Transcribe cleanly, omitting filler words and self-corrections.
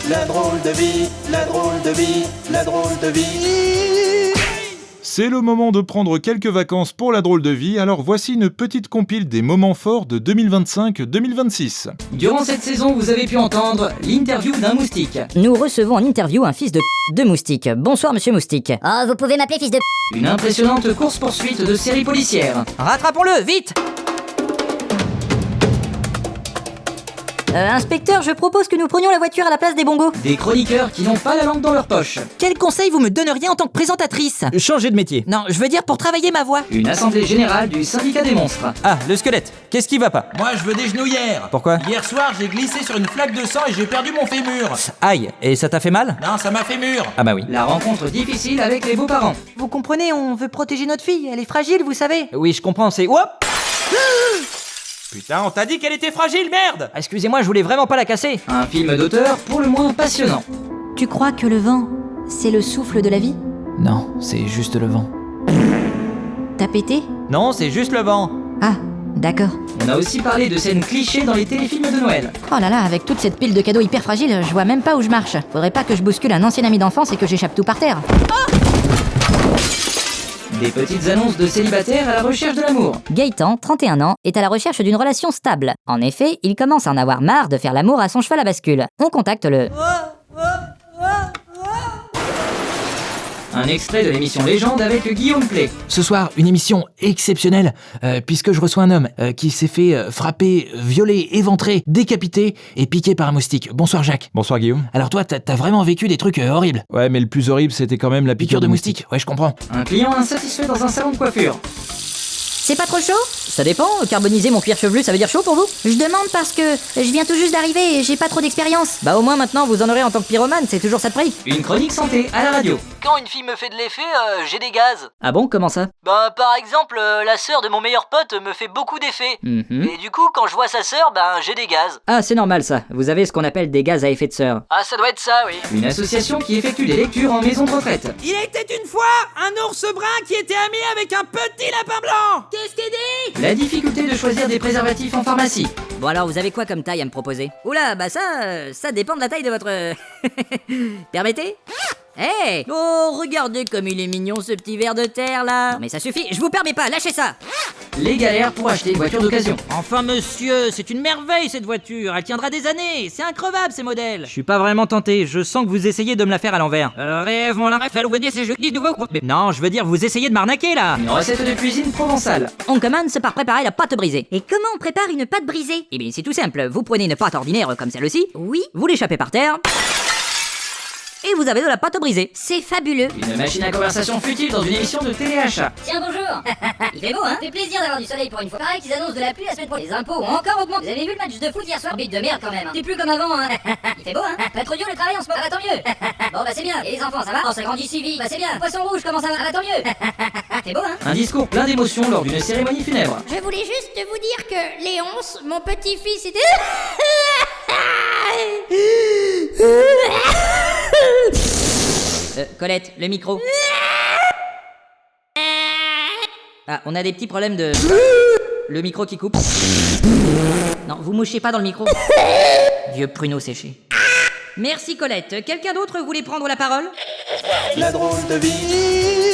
la drôle de vie, la drôle de vie, la drôle de vie. C'est le moment de prendre quelques vacances pour la drôle de vie, alors voici une petite compile des moments forts de 2025-2026. Durant cette saison, vous avez pu entendre l'interview d'un moustique. Nous recevons en interview un fils de moustique. Bonsoir monsieur moustique. Oh, vous pouvez m'appeler fils de... Une impressionnante course-poursuite de série policière. Rattrapons-le, vite! Inspecteur, je propose que nous prenions la voiture à la place des bongos. Des chroniqueurs qui n'ont pas la langue dans leur poche. Quel conseil vous me donneriez en tant que présentatrice? Changer de métier. Non, je veux dire pour travailler ma voix. Une assemblée générale du syndicat des monstres. Ah, le squelette. Qu'est-ce qui va pas? Moi, je veux des genouillères. Pourquoi? Hier soir, j'ai glissé sur une flaque de sang et j'ai perdu mon fémur. Aïe, et ça t'a fait mal? Non, ça m'a fait mûr. Ah bah oui. La rencontre difficile avec les beaux-parents. Vous comprenez, on veut protéger notre fille, elle est fragile, vous savez. Oui, je comprends, c'est... Hop! Putain, on t'a dit qu'elle était fragile, merde. Excusez-moi, je voulais vraiment pas la casser. Un film d'auteur pour le moins passionnant. Tu crois que le vent, c'est le souffle de la vie? Non, c'est juste le vent. T'as pété? Non, c'est juste le vent. Ah, d'accord. On a aussi parlé de scènes clichés dans les téléfilms de Noël. Oh là là, avec toute cette pile de cadeaux hyper fragiles, je vois même pas où je marche. Faudrait pas que je bouscule un ancien ami d'enfance et que j'échappe tout par terre. Des petites annonces de célibataires à la recherche de l'amour. Gaëtan, 31 ans, est à la recherche d'une relation stable. En effet, il commence à en avoir marre de faire l'amour à son cheval à bascule. On contacte le... Un extrait de l'émission Légende avec Guillaume Play. Ce soir, une émission exceptionnelle, puisque je reçois un homme qui s'est fait frapper, violer, éventrer, décapiter et piquer par un moustique. Bonsoir Jacques. Bonsoir Guillaume. Alors toi, t'as vraiment vécu des trucs horribles. Ouais, mais le plus horrible, c'était quand même la Piqûre de moustique, ouais, je comprends. Un client insatisfait dans un salon de coiffure. C'est pas trop chaud? Ça dépend, carboniser mon cuir chevelu, ça veut dire chaud pour vous? Je demande parce que je viens tout juste d'arriver et j'ai pas trop d'expérience. Bah au moins maintenant vous en aurez en tant que pyromane, c'est toujours ça de prix. Une chronique santé à la radio. Quand une fille me fait de l'effet, j'ai des gaz. Ah bon, comment ça? Ben, par exemple, la sœur de mon meilleur pote me fait beaucoup d'effets. Et du coup, quand je vois sa sœur, ben, j'ai des gaz. Ah c'est normal ça, vous avez ce qu'on appelle des gaz à effet de serre. Ah, ça doit être ça, oui. Une association qui effectue des lectures en maison de retraite. Il était une fois un ours brun qui était ami avec un petit lapin blanc. Qu'est-ce qu'il dit? La difficulté de choisir des préservatifs en pharmacie. Bon alors vous avez quoi comme taille à me proposer? Oula, bah ça dépend de la taille de votre... Permettez? Hey! Oh, regardez comme il est mignon ce petit ver de terre là! Non mais ça suffit, je vous permets pas, lâchez ça! Les galères pour acheter une voiture d'occasion. Enfin monsieur, c'est une merveille cette voiture, elle tiendra des années, c'est increvable ces modèles. Je suis pas vraiment tenté, je sens que vous essayez de me la faire à l'envers. Rêve, mon rêve, vous dire c'est jeudi nouveau. Mais non, je veux dire, vous essayez de m'arnaquer là. Une recette de cuisine provençale. On commence par préparer la pâte brisée. Et comment on prépare une pâte brisée? Eh bien c'est tout simple, vous prenez une pâte ordinaire comme celle-ci, Oui, vous l'échappez par terre, et vous avez de la pâte brisée. c'est fabuleux. Une machine à conversation futile dans une émission de téléachat. Tiens, bonjour. Il fait beau, hein? Fait plaisir d'avoir du soleil pour une fois. Pareil qu'ils annoncent de la pluie la semaine prochaine. Les impôts ont encore augmenté. Vous avez vu le match de foot hier soir? Bite de merde quand même. Hein. C'est plus comme avant, hein? Il fait beau, hein? Pas trop dur le travail en ce moment. Ah bah tant mieux. Bon bah c'est bien. Et les enfants, ça va? Oh, ça grandit si vite. Bah c'est bien. Poisson rouge, comment ça va? Ah bah tant mieux. Fait beau, hein? Un discours plein d'émotions lors d'une cérémonie funèbre. Je voulais juste vous dire que Léonce, mon petit-fils, était... Colette, le micro. Ah, on a des petits problèmes de... Le micro qui coupe. Non, vous mouchez pas dans le micro. Vieux pruneau séché. Merci Colette. Quelqu'un d'autre voulait prendre la parole? La drôle de vie.